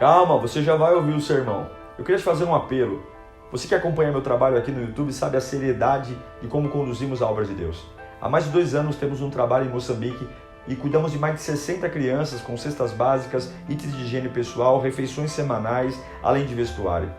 Calma, você já vai ouvir o sermão. Eu queria te fazer um apelo. Você que acompanha meu trabalho aqui no YouTube sabe a seriedade de como conduzimos a obra de Deus. Há mais de 2 anos temos um trabalho em Moçambique e cuidamos de mais de 60 crianças com cestas básicas, itens de higiene pessoal, refeições semanais, além de vestuário.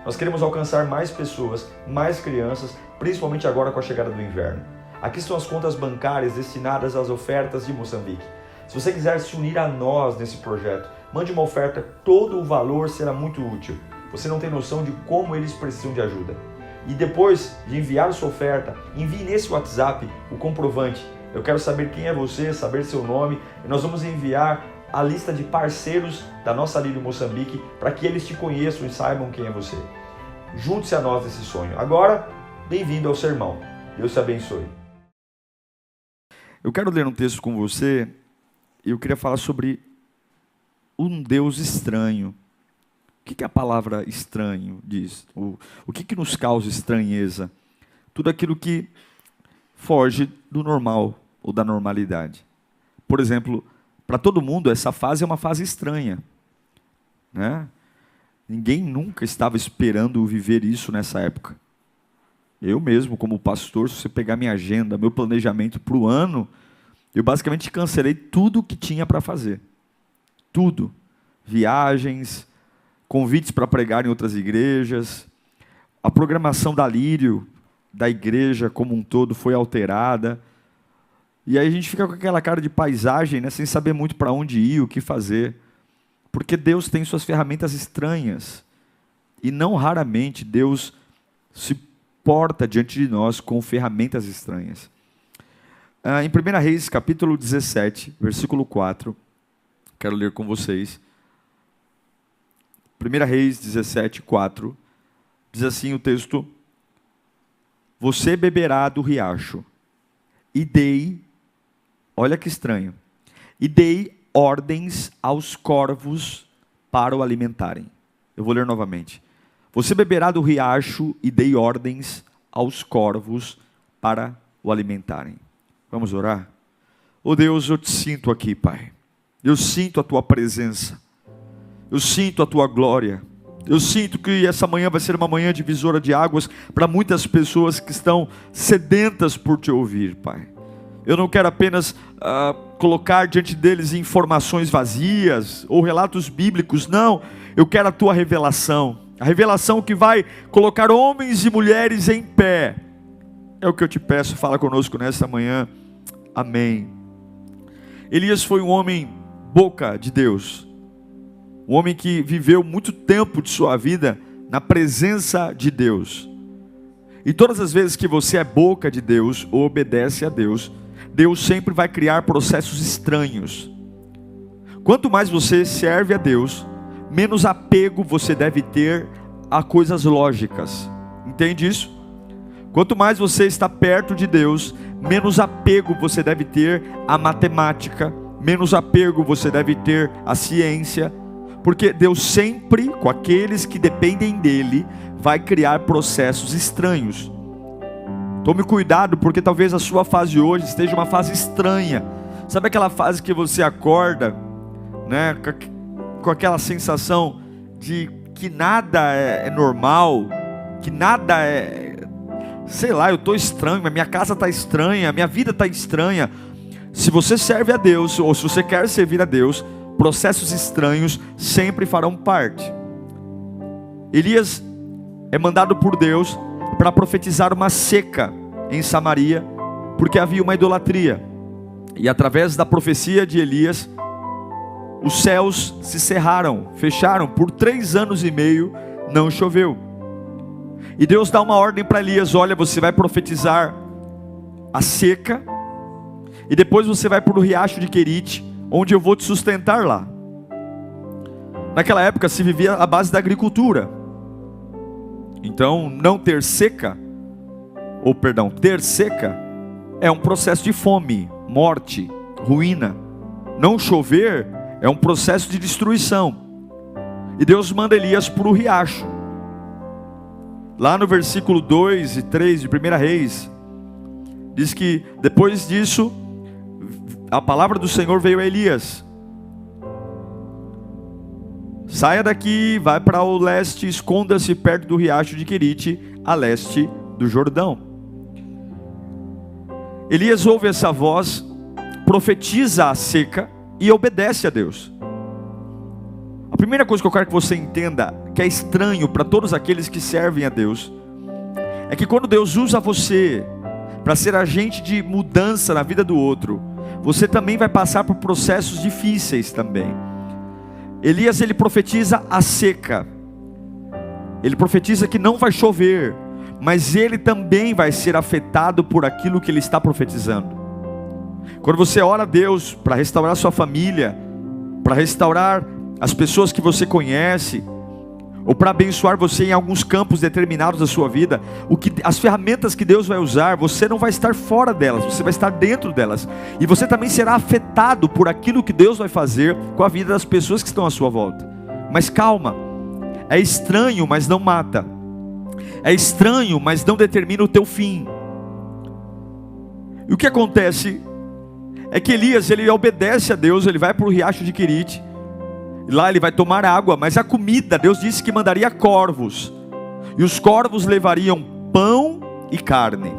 Nós queremos alcançar mais pessoas, mais crianças, principalmente agora com a chegada do inverno. Aqui estão as contas bancárias destinadas às ofertas de Moçambique. Se você quiser se unir a nós nesse projeto, mande uma oferta, todo o valor será muito útil. Você não tem noção de como eles precisam de ajuda. E depois de enviar a sua oferta, envie nesse WhatsApp o comprovante. Eu quero saber quem é você, saber seu nome, e nós vamos enviar a lista de parceiros da nossa Lírio Moçambique para que eles te conheçam e saibam quem é você. Junte-se a nós nesse sonho. Agora, bem-vindo ao sermão. Deus te abençoe. Eu quero ler um texto com você e eu queria falar sobre um Deus estranho. O que a palavra estranho diz? O que nos causa estranheza? Tudo aquilo que foge do normal ou da normalidade. Por exemplo, para todo mundo essa fase é uma fase estranha, né? Ninguém nunca estava esperando viver isso nessa época. Eu mesmo, como pastor, se você pegar minha agenda, meu planejamento para o ano, eu basicamente cancelei tudo o que tinha para fazer. Tudo. Viagens, convites para pregar em outras igrejas, a programação da Lírio, da igreja como um todo, foi alterada. E aí a gente fica com aquela cara de paisagem, né, sem saber muito para onde ir, o que fazer. Porque Deus tem suas ferramentas estranhas. E não raramente Deus se porta diante de nós com ferramentas estranhas. Em 1 Reis, capítulo 17, versículo 4, quero ler com vocês. 1 Reis 17, 4, diz assim o texto: você beberá do riacho, e dei, olha que estranho, e dei ordens aos corvos para o alimentarem. Eu vou ler novamente. Você beberá do riacho e dei ordens aos corvos para o alimentarem. Vamos orar? Oh Deus, eu te sinto aqui, Pai. Eu sinto a tua presença. Eu sinto a tua glória. Eu sinto que essa manhã vai ser uma manhã divisora de águas para muitas pessoas que estão sedentas por te ouvir, Pai. Eu não quero apenas colocar diante deles informações vazias ou relatos bíblicos, não. Eu quero a tua revelação. A revelação que vai colocar homens e mulheres em pé. É o que eu te peço, fala conosco nesta manhã. Amém. Elias foi um homem boca de Deus. Um homem que viveu muito tempo de sua vida na presença de Deus. E todas as vezes que você é boca de Deus, ou obedece a Deus, Deus sempre vai criar processos estranhos. Quanto mais você serve a Deus, menos apego você deve ter a coisas lógicas. Entende isso? Quanto mais você está perto de Deus, menos apego você deve ter à matemática, menos apego você deve ter à ciência, porque Deus sempre, com aqueles que dependem dEle, vai criar processos estranhos. Tome cuidado, porque talvez a sua fase hoje esteja uma fase estranha. Sabe aquela fase que você acorda, né, com aquela sensação de que nada é normal, que nada é, sei lá, eu estou estranho, a minha casa está estranha, a minha vida está estranha. Se você serve a Deus, ou se você quer servir a Deus, processos estranhos sempre farão parte. Elias é mandado por Deus para profetizar uma seca em Samaria, porque havia uma idolatria. E através da profecia de Elias, os céus se cerraram, fecharam, por 3 anos e meio não choveu. E Deus dá uma ordem para Elias: olha, você vai profetizar a seca, e depois você vai para o riacho de Querite, onde eu vou te sustentar lá. Naquela época se vivia à base da agricultura. Então não ter seca, ter seca é um processo de fome, morte, ruína. Não chover é um processo de destruição. E Deus manda Elias para o riacho. Lá no versículo 2 e 3 de 1 Reis, diz que depois disso, a palavra do Senhor veio a Elias: Saia daqui, vai para o leste, esconda-se perto do riacho de Querite, a leste do Jordão. Elias ouve essa voz, profetiza a seca e obedece a Deus. A primeira coisa que eu quero que você entenda, que é estranho para todos aqueles que servem a Deus, é que quando Deus usa você para ser agente de mudança na vida do outro, você também vai passar por processos difíceis também. Elias, ele profetiza a seca, ele profetiza que não vai chover, mas ele também vai ser afetado por aquilo que ele está profetizando. Quando você ora a Deus para restaurar sua família, para restaurar as pessoas que você conhece, ou para abençoar você em alguns campos determinados da sua vida, as ferramentas que Deus vai usar, você não vai estar fora delas, você vai estar dentro delas, e você também será afetado por aquilo que Deus vai fazer com a vida das pessoas que estão à sua volta. Mas calma, é estranho, mas não mata, é estranho, mas não determina o teu fim. E o que acontece é que Elias, ele obedece a Deus, ele vai para o riacho de Querite. Lá ele vai tomar água, mas a comida, Deus disse que mandaria corvos, e os corvos levariam pão e carne.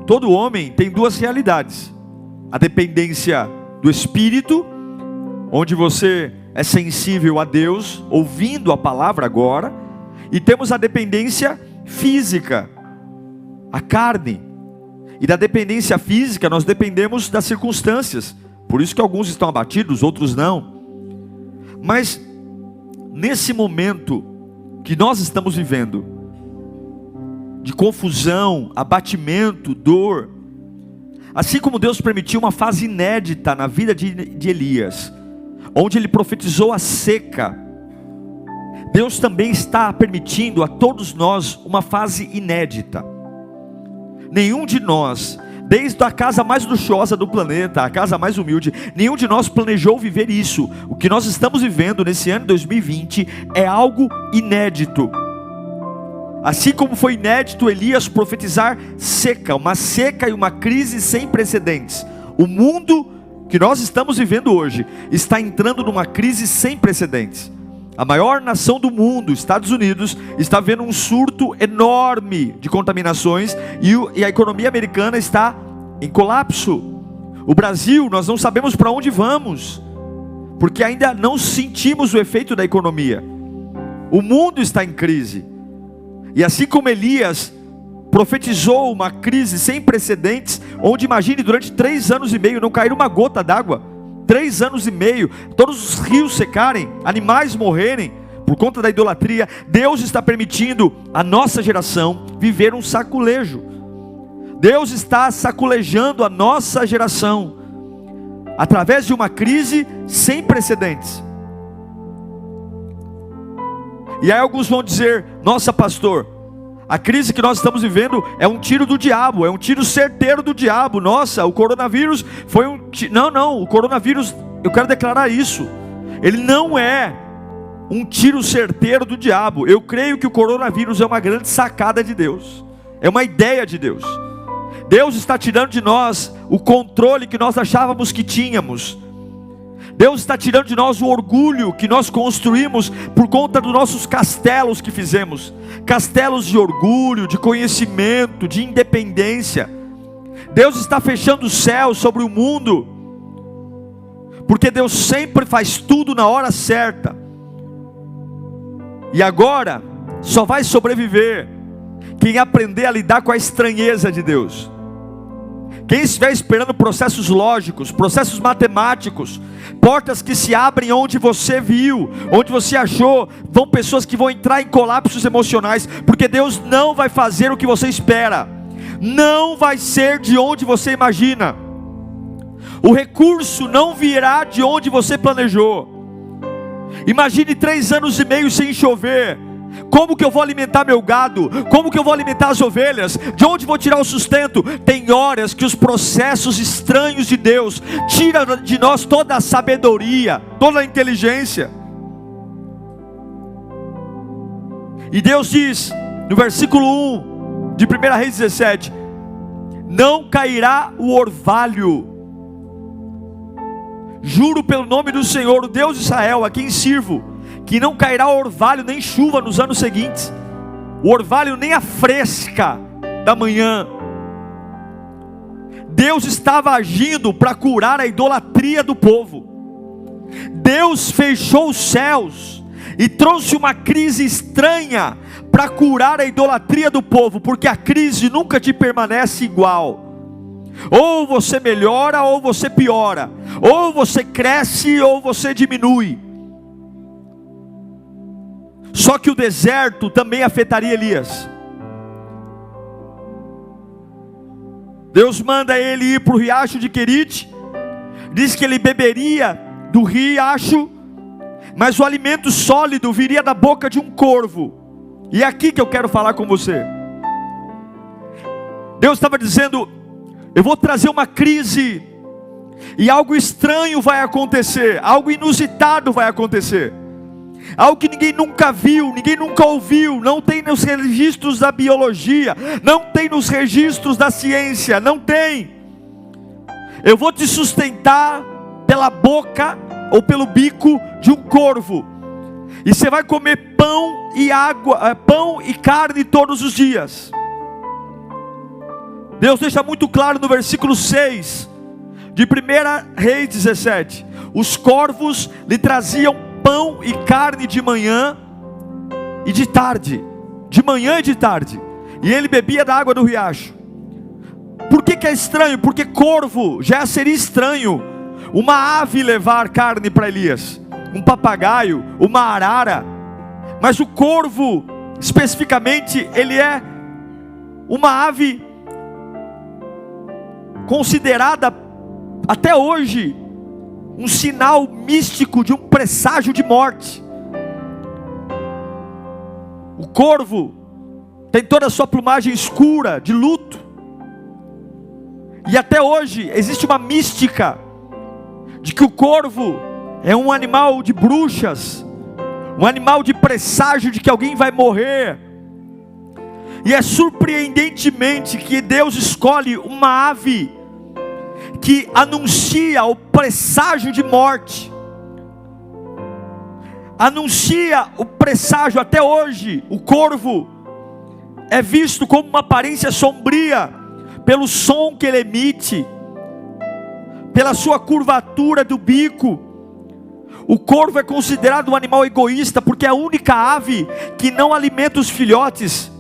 Todo homem tem duas realidades: a dependência do Espírito, onde você é sensível a Deus, ouvindo a palavra agora, e temos a dependência física, a carne. E da dependência física nós dependemos das circunstâncias, por isso que alguns estão abatidos, outros não. Mas nesse momento que nós estamos vivendo, de confusão, abatimento, dor, assim como Deus permitiu uma fase inédita na vida de Elias, onde ele profetizou a seca, Deus também está permitindo a todos nós uma fase inédita. Nenhum de nós, desde a casa mais luxuosa do planeta, a casa mais humilde, nenhum de nós planejou viver isso. O que nós estamos vivendo nesse ano de 2020 é algo inédito. Assim como foi inédito Elias profetizar seca, uma seca e uma crise sem precedentes. O mundo que nós estamos vivendo hoje está entrando numa crise sem precedentes. A maior nação do mundo, Estados Unidos, está vendo um surto enorme de contaminações e a economia americana está em colapso. O Brasil, nós não sabemos para onde vamos, porque ainda não sentimos o efeito da economia. O mundo está em crise. E assim como Elias profetizou uma crise sem precedentes, onde imagine durante 3 anos e meio não cair uma gota d'água, 3 anos e meio, todos os rios secarem, animais morrerem por conta da idolatria, Deus está permitindo a nossa geração viver um saculejo. Deus está saculejando a nossa geração através de uma crise sem precedentes. E aí alguns vão dizer: nossa, pastor, a crise que nós estamos vivendo é um tiro do diabo, é um tiro certeiro do diabo. Nossa, o coronavírus foi um... Não, o coronavírus, eu quero declarar isso, ele não é um tiro certeiro do diabo. Eu creio que o coronavírus é uma grande sacada de Deus, é uma ideia de Deus. Deus está tirando de nós o controle que nós achávamos que tínhamos. Deus está tirando de nós o orgulho que nós construímos por conta dos nossos castelos que fizemos. Castelos de orgulho, de conhecimento, de independência. Deus está fechando o céu sobre o mundo, porque Deus sempre faz tudo na hora certa. E agora só vai sobreviver quem aprender a lidar com a estranheza de Deus. Quem estiver esperando processos lógicos, processos matemáticos, portas que se abrem onde você viu, onde você achou, vão pessoas que vão entrar em colapsos emocionais, porque Deus não vai fazer o que você espera, não vai ser de onde você imagina, o recurso não virá de onde você planejou. Imagine 3 anos e meio sem chover. Como que eu vou alimentar meu gado? Como que eu vou alimentar as ovelhas? De onde vou tirar o sustento? Tem horas que os processos estranhos de Deus tiram de nós toda a sabedoria, toda a inteligência. E Deus diz no versículo 1 de 1 Reis 17: não cairá o orvalho. Juro pelo nome do Senhor, o Deus de Israel, a quem sirvo, que não cairá orvalho nem chuva nos anos seguintes, o orvalho nem a fresca da manhã. Deus estava agindo para curar a idolatria do povo. Deus fechou os céus e trouxe uma crise estranha para curar a idolatria do povo, porque a crise nunca te permanece igual. Ou você melhora ou você piora, ou você cresce ou você diminui. Só que o deserto também afetaria Elias. Deus manda ele ir para o riacho de Querite, diz que ele beberia do riacho, mas o alimento sólido viria da boca de um corvo. E é aqui que eu quero falar com você. Deus estava dizendo: eu vou trazer uma crise, e algo estranho vai acontecer, algo inusitado vai acontecer, algo que ninguém nunca viu, ninguém nunca ouviu, não tem nos registros da biologia, não tem nos registros da ciência, não tem. Eu vou te sustentar pela boca ou pelo bico de um corvo, e você vai comer pão e água, pão e carne todos os dias. Deus deixa muito claro no versículo 6 de 1 Reis 17: os corvos lhe traziam pão e carne de manhã e de tarde, de manhã e de tarde, e ele bebia da água do riacho. Por que é estranho? Porque corvo já seria estranho uma ave levar carne para Elias, um papagaio, uma arara, mas o corvo especificamente, ele é uma ave considerada até hoje um sinal místico de um presságio de morte. O corvo tem toda a sua plumagem escura, de luto, e até hoje existe uma mística de que o corvo é um animal de bruxas, um animal de presságio de que alguém vai morrer. E é surpreendentemente que Deus escolhe uma ave que anuncia o presságio de morte, anuncia o presságio. Até hoje o corvo é visto como uma aparência sombria, pelo som que ele emite, pela sua curvatura do bico. O corvo é considerado um animal egoísta, porque é a única ave que não alimenta os filhotes.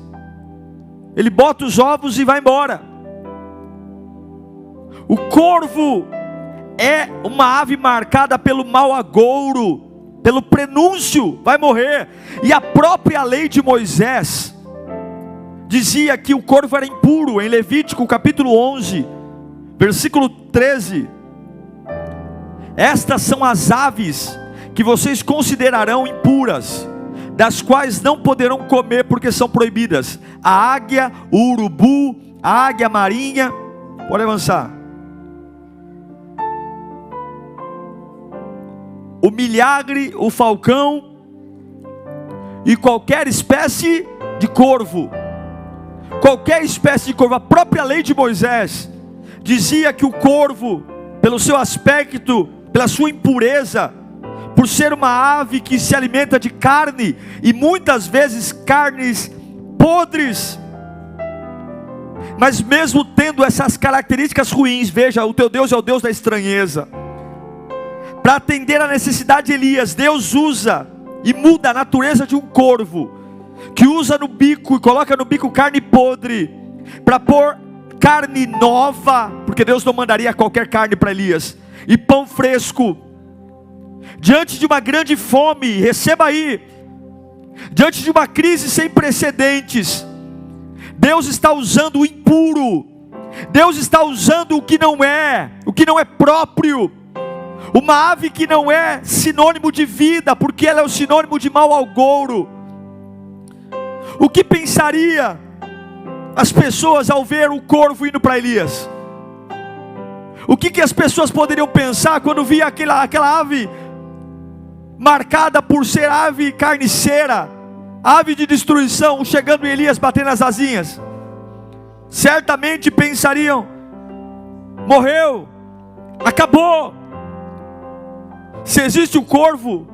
Ele bota os ovos e vai embora. O corvo é uma ave marcada pelo mau agouro, pelo prenúncio, vai morrer. E a própria lei de Moisés dizia que o corvo era impuro. Em Levítico capítulo 11, versículo 13: estas são as aves que vocês considerarão impuras, das quais não poderão comer porque são proibidas: a águia, o urubu, a águia marinha. Pode avançar. O milhagre, o falcão e qualquer espécie de corvo. Qualquer espécie de corvo. A própria lei de Moisés dizia que o corvo, pelo seu aspecto, pela sua impureza, por ser uma ave que se alimenta de carne, e muitas vezes carnes podres, mas mesmo tendo essas características ruins, veja, o teu Deus é o Deus da estranheza. Para atender a necessidade de Elias, Deus usa e muda a natureza de um corvo, que usa no bico e coloca no bico carne podre, para pôr carne nova, porque Deus não mandaria qualquer carne para Elias, e pão fresco. Diante de uma grande fome, receba aí, diante de uma crise sem precedentes, Deus está usando o impuro, Deus está usando o que não é próprio. Uma ave que não é sinônimo de vida, porque ela é o sinônimo de mau agouro. O que pensaria as pessoas ao ver o corvo indo para Elias? O que as pessoas poderiam pensar quando via aquela ave marcada por ser ave carniceira, ave de destruição, chegando em Elias batendo as asinhas? Certamente pensariam: morreu, acabou. Se existe o corvo,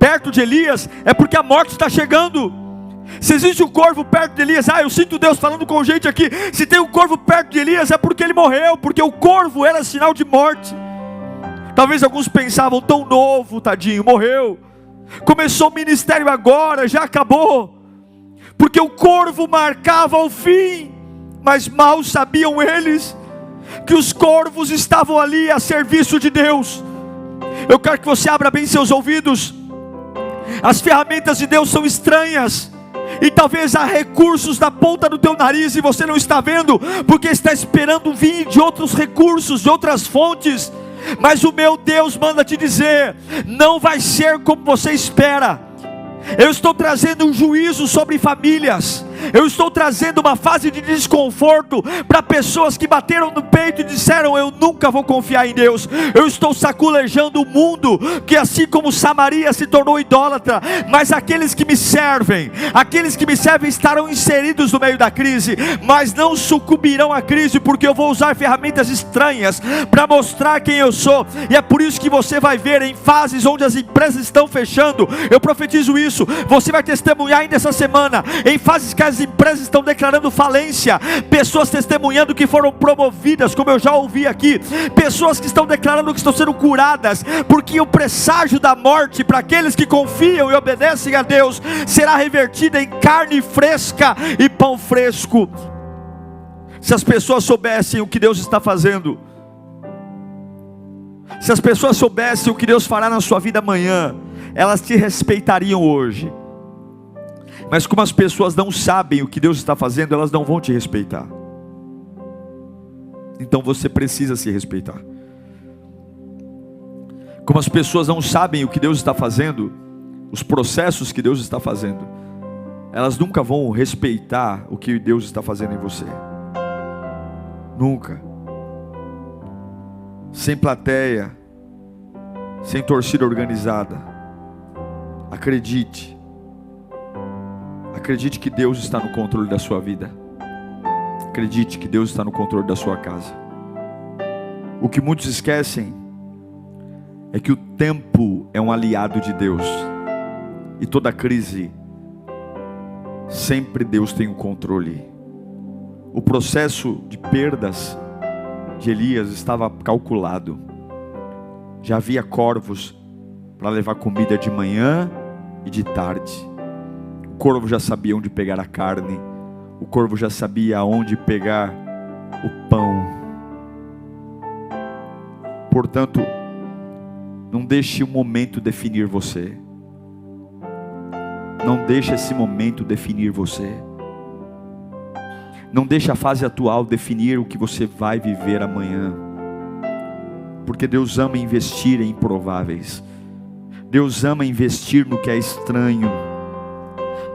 perto de Elias, é porque a morte está chegando. Se existe um corvo perto de Elias, eu sinto Deus falando com gente aqui. Se tem um corvo perto de Elias, é porque ele morreu, porque o corvo era sinal de morte. Talvez alguns pensavam, tão novo, tadinho, morreu. Começou o ministério agora, já acabou. Porque o corvo marcava o fim. Mas mal sabiam eles que os corvos estavam ali a serviço de Deus. Eu quero que você abra bem seus ouvidos. As ferramentas de Deus são estranhas. E talvez há recursos na ponta do teu nariz e você não está vendo, porque está esperando vir de outros recursos, de outras fontes. Mas o meu Deus manda te dizer, não vai ser como você espera. Eu estou trazendo um juízo sobre famílias. Eu estou trazendo uma fase de desconforto para pessoas que bateram no peito e disseram, eu nunca vou confiar em Deus. Eu estou saculejando o mundo, que assim como Samaria se tornou idólatra, mas aqueles que me servem estarão inseridos no meio da crise, mas não sucumbirão à crise, porque eu vou usar ferramentas estranhas para mostrar quem eu sou. E é por isso que você vai ver em fases onde as empresas estão fechando, eu profetizo isso, você vai testemunhar ainda essa semana, em fases que as empresas estão declarando falência, pessoas testemunhando que foram promovidas, como eu já ouvi aqui, pessoas que estão declarando que estão sendo curadas, porque o presságio da morte, para aqueles que confiam e obedecem a Deus, será revertida em carne fresca e pão fresco. Se as pessoas soubessem o que Deus está fazendo, se as pessoas soubessem o que Deus fará na sua vida amanhã, elas te respeitariam hoje. Mas como as pessoas não sabem o que Deus está fazendo, elas não vão te respeitar. Então você precisa se respeitar. Como as pessoas não sabem o que Deus está fazendo, os processos que Deus está fazendo, elas nunca vão respeitar o que Deus está fazendo em você. Nunca. Sem plateia, sem torcida organizada. Acredite. Acredite que Deus está no controle da sua vida. Acredite que Deus está no controle da sua casa. O que muitos esquecem é que o tempo é um aliado de Deus. E toda crise, sempre Deus tem o controle. O processo de perdas de Elias estava calculado. Já havia corvos para levar comida de manhã e de tarde. O corvo já sabia onde pegar a carne. O corvo já sabia onde pegar o pão. Portanto, não deixe o momento definir você. Não deixe esse momento definir você. Não deixe a fase atual definir o que você vai viver amanhã. Porque Deus ama investir em improváveis. Deus ama investir no que é estranho.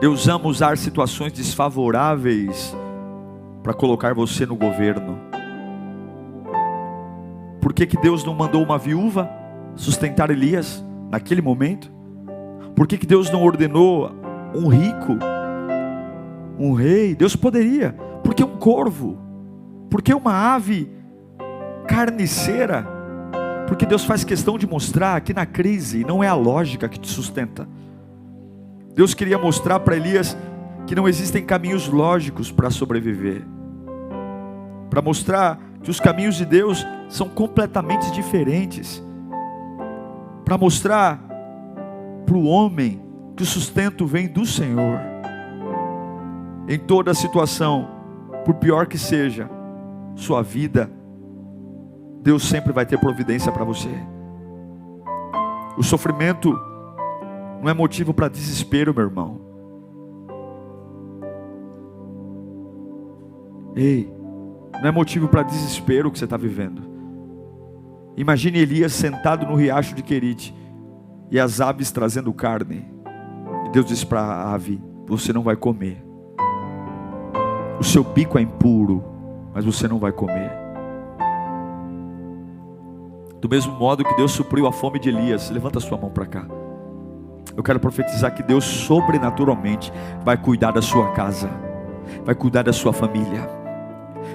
Deus ama usar situações desfavoráveis para colocar você no governo. Por que Deus não mandou uma viúva sustentar Elias naquele momento? Por que Deus não ordenou um rico, um rei? Deus poderia. Por que um corvo? Por que uma ave carniceira? Porque Deus faz questão de mostrar que na crise não é a lógica que te sustenta. Deus queria mostrar para Elias que não existem caminhos lógicos para sobreviver. Para mostrar que os caminhos de Deus são completamente diferentes. Para mostrar para o homem que o sustento vem do Senhor. Em toda situação, por pior que seja sua vida, Deus sempre vai ter providência para você. O sofrimento não é motivo para desespero, meu irmão. Ei, não é motivo para desespero o que você está vivendo. Imagine Elias sentado no riacho de Querite e as aves trazendo carne. E Deus disse para a ave: você não vai comer. O seu bico é impuro, mas você não vai comer. Do mesmo modo que Deus supriu a fome de Elias, levanta a sua mão para cá. Eu quero profetizar que Deus sobrenaturalmente vai cuidar da sua casa, vai cuidar da sua família,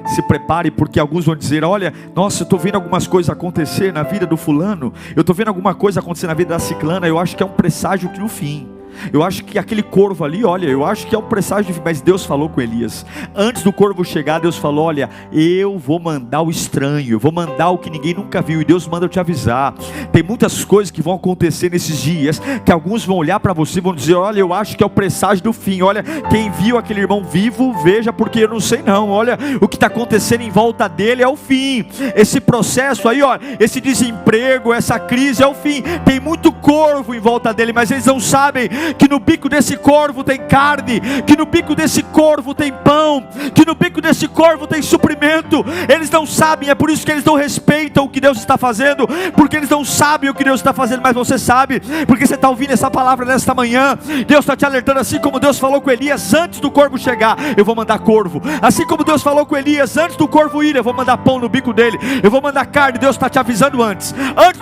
Se prepare, porque alguns vão dizer: olha, nossa, eu estou vendo algumas coisas acontecer na vida do fulano, eu estou vendo alguma coisa acontecer na vida da ciclana, eu acho que é um presságio que no fim, eu acho que aquele corvo ali, olha, eu acho que é um presságio, mas Deus falou com Elias, antes do corvo chegar, Deus falou: olha, eu vou mandar o estranho, eu vou mandar o que ninguém nunca viu, e Deus manda eu te avisar. Tem muitas coisas que vão acontecer nesses dias, que alguns vão olhar para você e vão dizer: olha, eu acho que é o presságio do fim, olha, quem viu aquele irmão vivo, veja, porque eu não sei não, olha, o que está acontecendo em volta dele é o fim, esse processo aí, ó, esse desemprego, essa crise é o fim, tem muito corvo em volta dele, mas eles não sabem que no bico desse corvo tem carne, que no bico desse corvo tem pão, que no bico desse corvo tem suprimento. Eles não sabem, é por isso que eles não respeitam o que Deus está fazendo, porque eles não sabem o que Deus está fazendo, mas você sabe, porque você está ouvindo essa palavra nesta manhã. Deus está te alertando, assim como Deus falou com Elias antes do corvo chegar, eu vou mandar corvo, assim como Deus falou com Elias antes do corvo ir, eu vou mandar pão no bico dele, eu vou mandar carne. Deus está te avisando antes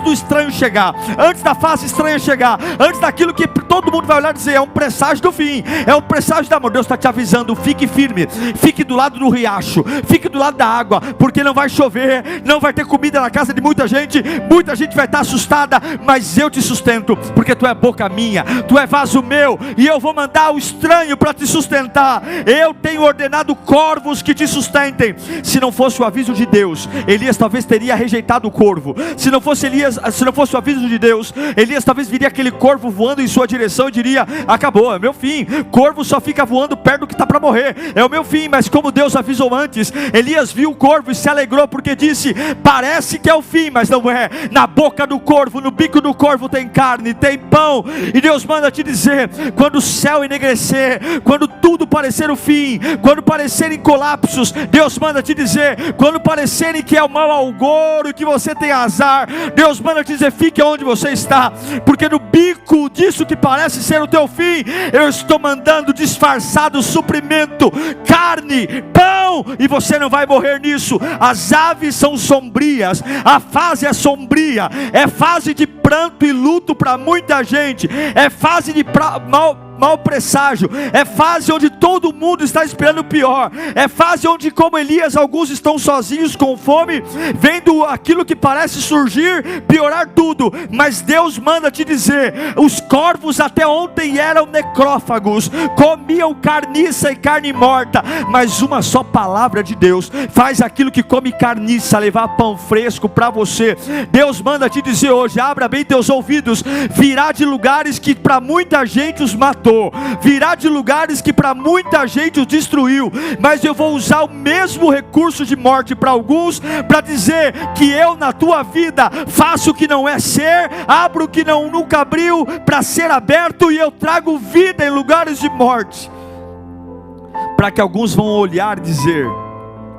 do estranho chegar, antes da fase estranha chegar, antes daquilo que todo mundo vai olhar e dizer: é um presságio do fim, é um presságio do amor. Deus está te avisando: fique firme, fique do lado do riacho, fique do lado da água, porque não vai chover, não vai ter comida na casa de muita gente vai estar assustada, mas eu te sustento, porque tu é boca minha, tu é vaso meu, e eu vou mandar o estranho para te sustentar. Eu tenho ordenado corvos que te sustentem. Se não fosse o aviso de Deus, Elias talvez teria rejeitado o corvo. Se não fosse o aviso de Deus, Elias talvez viria aquele corvo voando em sua direção e diria: acabou, é meu fim. Corvo só fica voando perto do que está para morrer, é o meu fim. Mas como Deus avisou antes, Elias viu o corvo e se alegrou, porque disse: parece que é o fim, mas não é. Na boca do corvo, no bico do corvo tem carne, tem pão. E Deus manda te dizer: quando o céu enegrecer, quando tudo parecer o fim, quando parecerem colapsos, Deus manda te dizer, quando parecerem que é o mau agouro, que você tem azar, Deus manda te dizer: fique onde você está, porque no bico disso que parece ser o teu fim, eu estou mandando disfarçado suprimento, carne, pão, e você não vai morrer nisso. As aves são sombrias, a fase é sombria, é fase de pranto e luto para muita gente, é fase de mau presságio, é fase onde todo mundo está esperando o pior, é fase onde, como Elias, alguns estão sozinhos com fome, vendo aquilo que parece surgir, piorar tudo. Mas Deus manda te dizer: os corvos até ontem eram necrófagos, comiam carniça e carne morta, mas uma só palavra de Deus faz aquilo que come carniça levar pão fresco para você. Deus manda te dizer hoje: abra bem teus ouvidos, virá de lugares que para muita gente os matou, virá de lugares que para muita gente os destruiu, mas eu vou usar o mesmo recurso de morte para alguns, para dizer que eu na tua vida faço o que não é ser, abro o que nunca abriu para ser aberto, e eu trago vida em lugares de morte, para que alguns vão olhar e dizer: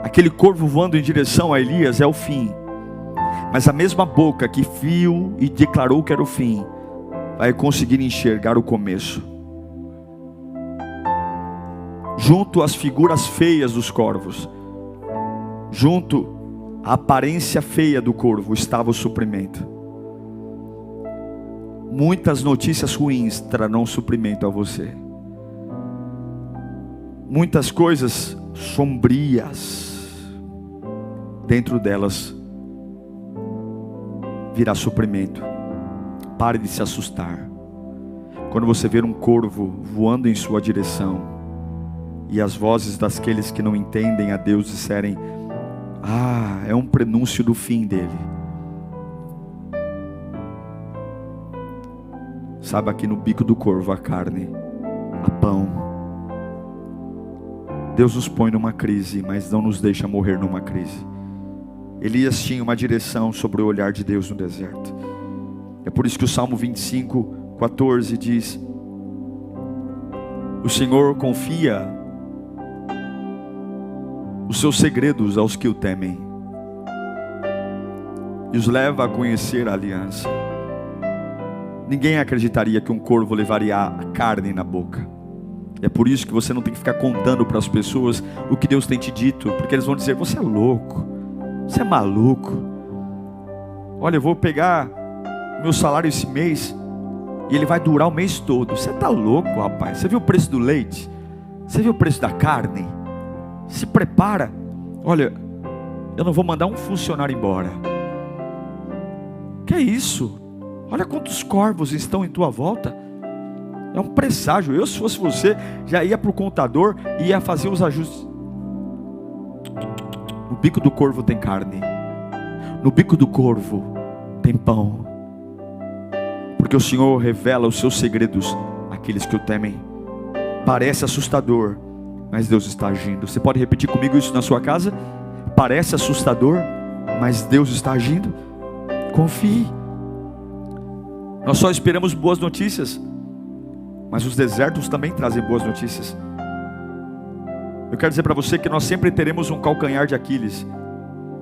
aquele corvo voando em direção a Elias é o fim, mas a mesma boca que viu e declarou que era o fim vai conseguir enxergar o começo. Junto às figuras feias dos corvos, junto à aparência feia do corvo, estava o suprimento. Muitas notícias ruins trarão suprimento a você, muitas coisas sombrias, dentro delas virá suprimento. Pare de se assustar quando você ver um corvo voando em sua direção, e as vozes daqueles que não entendem a Deus disserem: é um prenúncio do fim dele. Sabe, aqui no bico do corvo há carne, há pão. Deus nos põe numa crise, mas não nos deixa morrer numa crise. Elias tinha uma direção sobre o olhar de Deus no deserto. É por isso que o Salmo 25:14 diz: o Senhor confia os seus segredos aos que o temem, e os leva a conhecer a aliança. Ninguém acreditaria que um corvo levaria a carne na boca. É por isso que você não tem que ficar contando para as pessoas o que Deus tem te dito, porque eles vão dizer: você é louco, você é maluco. Olha, eu vou pegar meu salário esse mês e ele vai durar o mês todo. Você está louco, rapaz? Você viu o preço do leite? Você viu o preço da carne? Se prepara. olha, eu não vou mandar um funcionário embora. Que é isso? Olha quantos corvos estão em tua volta. É um presságio. Eu, se fosse você, já ia para o contador e ia fazer os ajustes. No bico do corvo tem carne. No bico do corvo tem pão. Porque o Senhor revela os seus segredos àqueles que o temem. Parece assustador, mas Deus está agindo. Você pode repetir comigo isso na sua casa? Parece assustador, mas Deus está agindo. Confie. Nós só esperamos boas notícias, mas os desertos também trazem boas notícias. Eu quero dizer para você que nós sempre teremos um calcanhar de Aquiles.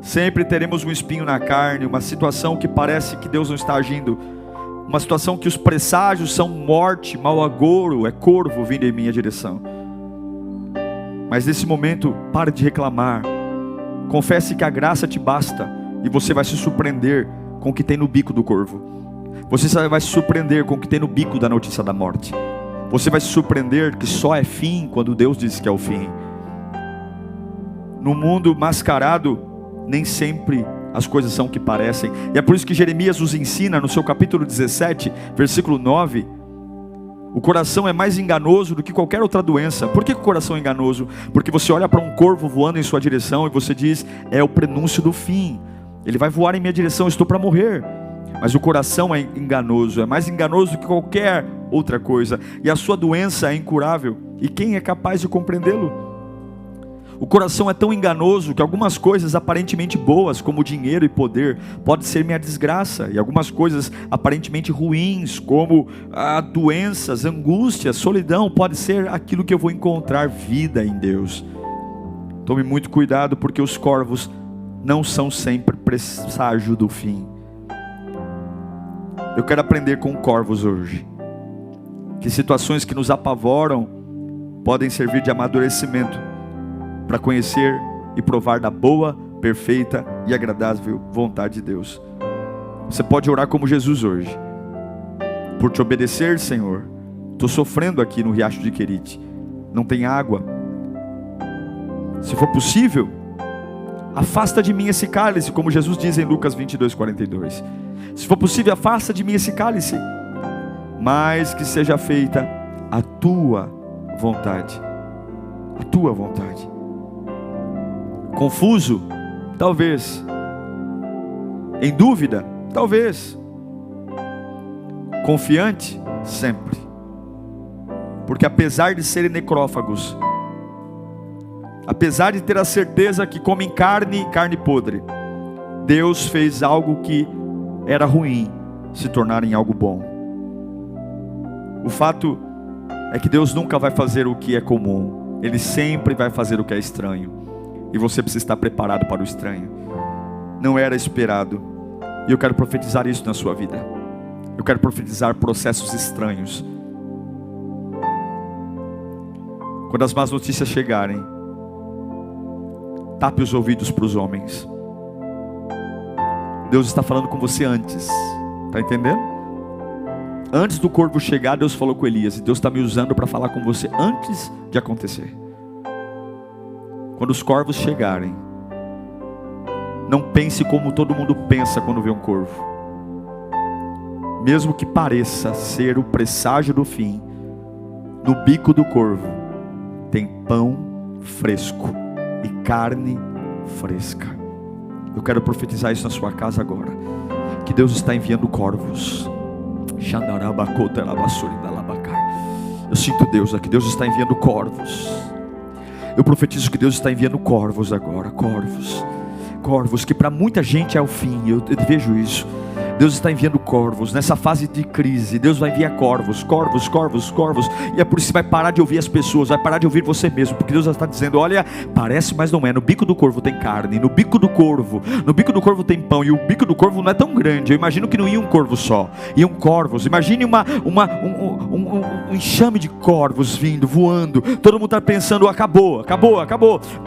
Sempre teremos um espinho na carne, uma situação que parece que Deus não está agindo. Uma situação que os presságios são morte, mau agouro, é corvo vindo em minha direção. Mas nesse momento, pare de reclamar. Confesse que a graça te basta e você vai se surpreender com o que tem no bico do corvo. Você vai se surpreender com o que tem no bico da notícia da morte. Você vai se surpreender que só é fim quando Deus diz que é o fim. No mundo mascarado, nem sempre as coisas são o que parecem. E é por isso que Jeremias nos ensina no seu capítulo 17, versículo 9. O coração é mais enganoso do que qualquer outra doença. Por que o coração é enganoso? Porque você olha para um corvo voando em sua direção e você diz, é o prenúncio do fim. Ele vai voar em minha direção, eu estou para morrer. Mas o coração é enganoso, é mais enganoso do que qualquer outra coisa. E a sua doença é incurável. E quem é capaz de compreendê-lo? O coração é tão enganoso que algumas coisas aparentemente boas, como dinheiro e poder, pode ser minha desgraça. E algumas coisas aparentemente ruins, como doenças, angústias, solidão, pode ser aquilo que eu vou encontrar vida em Deus. Tome muito cuidado, porque os corvos não são sempre presságio do fim. Eu quero aprender com corvos hoje, que situações que nos apavoram podem servir de amadurecimento para conhecer e provar da boa, perfeita e agradável vontade de Deus. Você pode orar como Jesus hoje. Por te obedecer, Senhor, estou sofrendo aqui no riacho de Querite, não tem água. Se for possível, afasta de mim esse cálice, como Jesus diz em Lucas 22:42. Se for possível, afasta de mim esse cálice, mas que seja feita a tua vontade. A tua vontade. Confuso? Talvez. Em dúvida? Talvez. Confiante? Sempre. Porque apesar de serem necrófagos, apesar de ter a certeza que comem carne podre, Deus fez algo que era ruim se tornar em algo bom. O fato é que Deus nunca vai fazer o que é comum. Ele sempre vai fazer o que é estranho. E você precisa estar preparado para o estranho. Não era esperado. E eu quero profetizar isso na sua vida. Eu quero profetizar processos estranhos. Quando as más notícias chegarem, tape os ouvidos para os homens. Deus está falando com você antes. Está entendendo? Antes do corvo chegar, Deus falou com Elias. E Deus está me usando para falar com você antes de acontecer. Quando os corvos chegarem, não pense como todo mundo pensa quando vê um corvo. Mesmo que pareça ser o presságio do fim, no bico do corvo tem pão fresco e carne fresca. Eu quero profetizar isso na sua casa agora, que Deus está enviando corvos. Eu sinto Deus aqui, Deus está enviando corvos. Eu profetizo que Deus está enviando corvos agora, corvos que para muita gente é o fim. Eu vejo isso. Deus está enviando corvos nessa fase de crise. Deus vai enviar corvos. E é por isso que vai parar de ouvir as pessoas, vai parar de ouvir você mesmo, porque Deus está dizendo, olha, parece, mas não é. No bico do corvo tem carne, no bico do corvo tem pão. E o bico do corvo não é tão grande. Eu imagino que não ia um corvo só, iam corvos. Imagine um enxame de corvos vindo, voando. Todo mundo está pensando, acabou.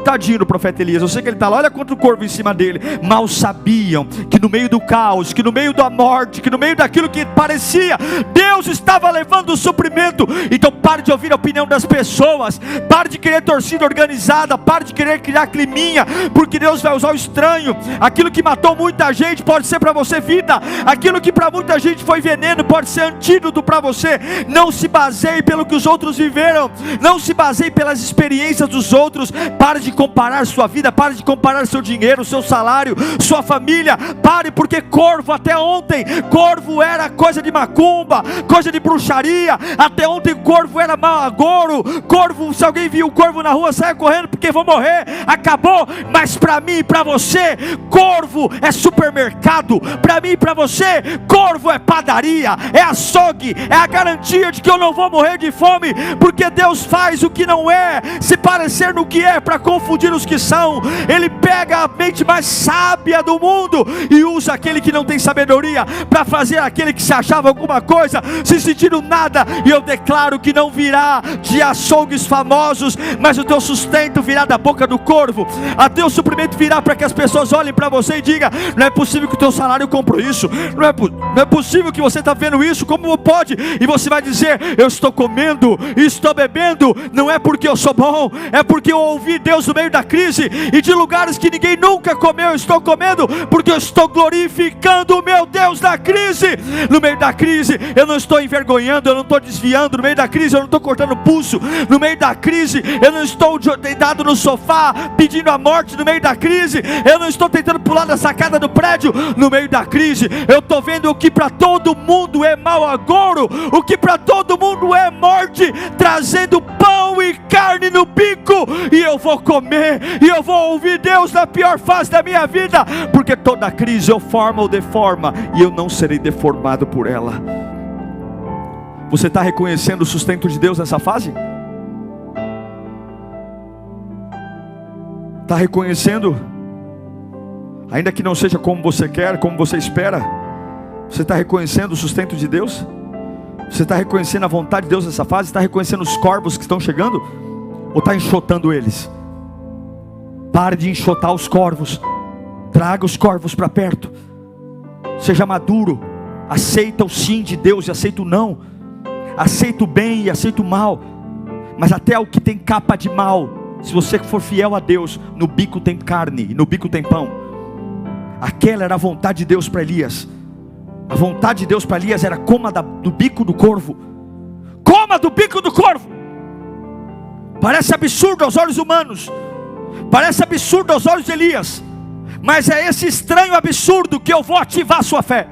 Tadinho do profeta Elias, eu sei que ele está lá, olha quanto corvo em cima dele. Mal sabiam que no meio do caos, que no meio da morte, que no meio daquilo que parecia, Deus estava levando o suprimento. Então pare de ouvir a opinião das pessoas, pare de querer torcida organizada, pare de querer criar climinha, porque Deus vai usar o estranho. Aquilo que matou muita gente pode ser para você vida, aquilo que para muita gente foi veneno pode ser antídoto para você. Não se baseie pelo que os outros viveram, não se baseie pelas experiências dos outros. Pare de comparar sua vida, pare de comparar seu dinheiro, seu salário, sua família. Pare, porque corvo até ontem, corvo era coisa de macumba, coisa de bruxaria. Até ontem corvo era mau agouro. Corvo, se alguém viu o corvo na rua, saia correndo porque vou morrer, acabou. Mas para mim e para você, corvo é supermercado. Para mim e para você, corvo é padaria, é açougue, é a garantia de que eu não vou morrer de fome, porque Deus faz o que não é se parecer no que é, para confundir os que são. Ele pega a mente mais sábia do mundo e usa aquele que não tem sabedoria para fazer aquele que se achava alguma coisa se sentir um nada. E eu declaro que não virá de açougues famosos, mas o teu sustento virá da boca do corvo. A teu suprimento virá para que as pessoas olhem para você e digam: não é possível que o teu salário comprou isso, não é possível que você está vendo isso, como pode? E você vai dizer: eu estou comendo, estou bebendo, não é porque eu sou bom, é porque eu ouvi Deus no meio da crise, e de lugares que ninguém nunca comeu, eu estou comendo, porque eu estou glorificando o meu Deus na crise. No meio da crise eu não estou envergonhando, eu não estou desviando, no meio da crise eu não estou cortando pulso, no meio da crise eu não estou deitado no sofá pedindo a morte, no meio da crise eu não estou tentando pular da sacada do prédio, no meio da crise eu estou vendo o que para todo mundo é mau agouro, o que para todo mundo é morte, trazendo pão e carne no bico, e eu vou comer, e eu vou ouvir Deus na pior fase da minha vida, porque toda crise ou forma ou deforma, e eu não serei deformado por ela. Você está reconhecendo o sustento de Deus nessa fase? Está reconhecendo? Ainda que não seja como você quer, como você espera, você está reconhecendo o sustento de Deus? Você está reconhecendo a vontade de Deus nessa fase? Está reconhecendo os corvos que estão chegando? Ou está enxotando eles? Pare de enxotar os corvos, traga os corvos para perto. Seja maduro, aceita o sim de Deus e aceita o não, aceita o bem e aceita o mal. Mas até o que tem capa de mal, se você for fiel a Deus, no bico tem carne e no bico tem pão. Aquela era a vontade de Deus para Elias. A vontade de Deus para Elias era: coma do bico do corvo, coma do bico do corvo. Parece absurdo aos olhos humanos, parece absurdo aos olhos de Elias, mas é esse estranho absurdo que eu vou ativar a sua fé.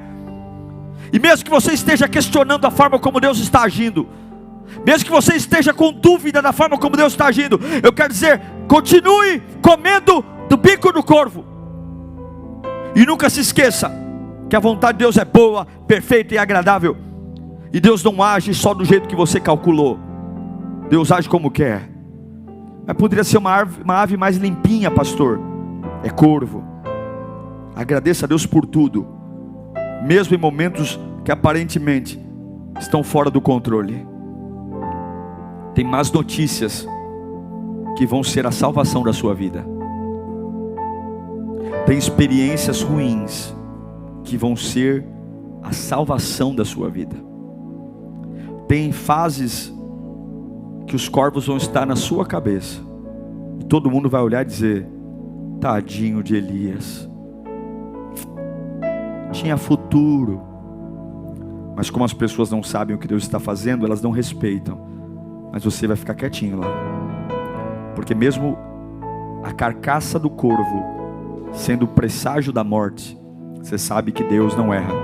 E mesmo que você esteja questionando a forma como Deus está agindo, mesmo que você esteja com dúvida da forma como Deus está agindo, eu quero dizer: continue comendo do bico do corvo. E nunca se esqueça que a vontade de Deus é boa, perfeita e agradável. E Deus não age só do jeito que você calculou. Deus age como quer. Mas poderia ser uma ave mais limpinha, pastor. É corvo. Agradeça a Deus por tudo, mesmo em momentos que aparentemente estão fora do controle. Tem más notícias que vão ser a salvação da sua vida. Tem experiências ruins que vão ser a salvação da sua vida. Tem fases que os corvos vão estar na sua cabeça, e todo mundo vai olhar e dizer: tadinho de Elias, tinha futuro. Mas como as pessoas não sabem o que Deus está fazendo, elas não respeitam. Mas você vai ficar quietinho lá, porque mesmo a carcaça do corvo sendo o presságio da morte, você sabe que Deus não erra,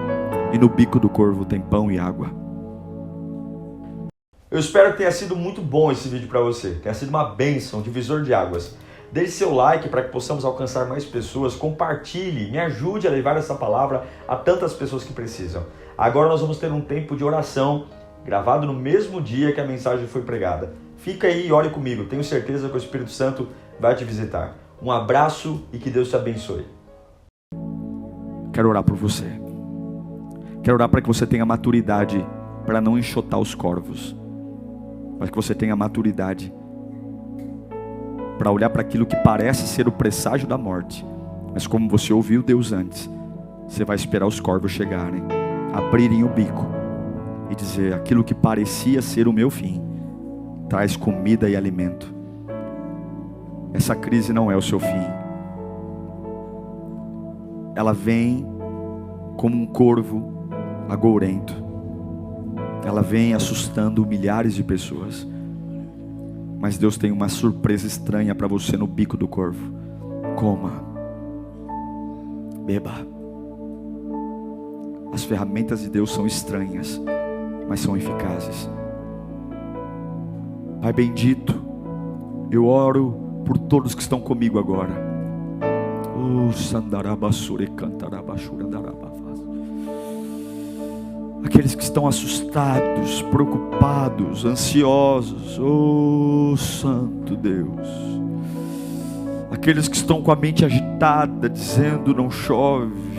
e no bico do corvo tem pão e água. Eu espero que tenha sido muito bom esse vídeo para você, tenha sido uma bênção, divisor de águas. Deixe seu like para que possamos alcançar mais pessoas, compartilhe, me ajude a levar essa palavra a tantas pessoas que precisam. Agora nós vamos ter um tempo de oração, gravado no mesmo dia que a mensagem foi pregada. Fica aí e ore comigo, tenho certeza que o Espírito Santo vai te visitar. Um abraço e que Deus te abençoe. Quero orar por você. Quero orar para que você tenha maturidade para não enxotar os corvos, para que você tenha maturidade para olhar para aquilo que parece ser o presságio da morte, mas como você ouviu Deus antes, Você vai esperar os corvos chegarem, abrirem o bico e dizer: aquilo que parecia ser o meu fim, traz comida e alimento. Essa crise não é o seu fim. Ela vem como um corvo agourento. Ela vem assustando milhares de pessoas. Mas Deus tem uma surpresa estranha para você no bico do corvo. Coma, beba. As ferramentas de Deus são estranhas, mas são eficazes. Pai bendito, eu oro por todos que estão comigo agora. Aqueles que estão assustados, preocupados, ansiosos. Oh, Santo Deus. Aqueles que estão com a mente agitada, dizendo: não chove.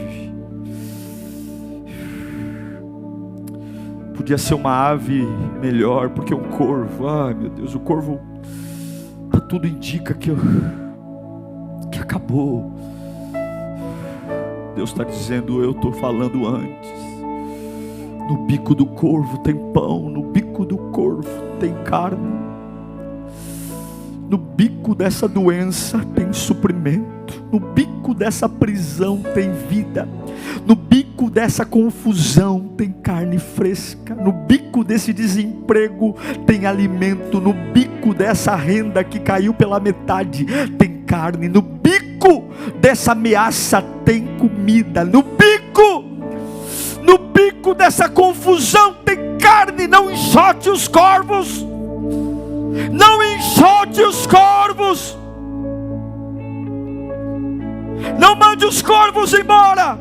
Podia ser uma ave melhor, porque um corvo, ai meu Deus, o corvo, tudo indica que acabou. Deus está dizendo: eu estou falando antes. No bico do corvo tem pão, no bico do corvo tem carne, no bico dessa doença tem suprimento, no bico dessa prisão tem vida, no bico dessa confusão tem carne fresca, no bico desse desemprego tem alimento, no bico dessa renda que caiu pela metade tem carne, no bico dessa ameaça tem comida, no bico dessa confusão tem carne. Não enxote os corvos, não enxote os corvos, não mande os corvos embora,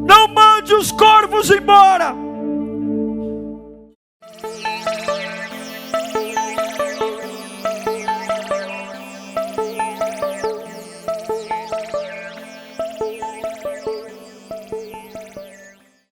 não mande os corvos embora.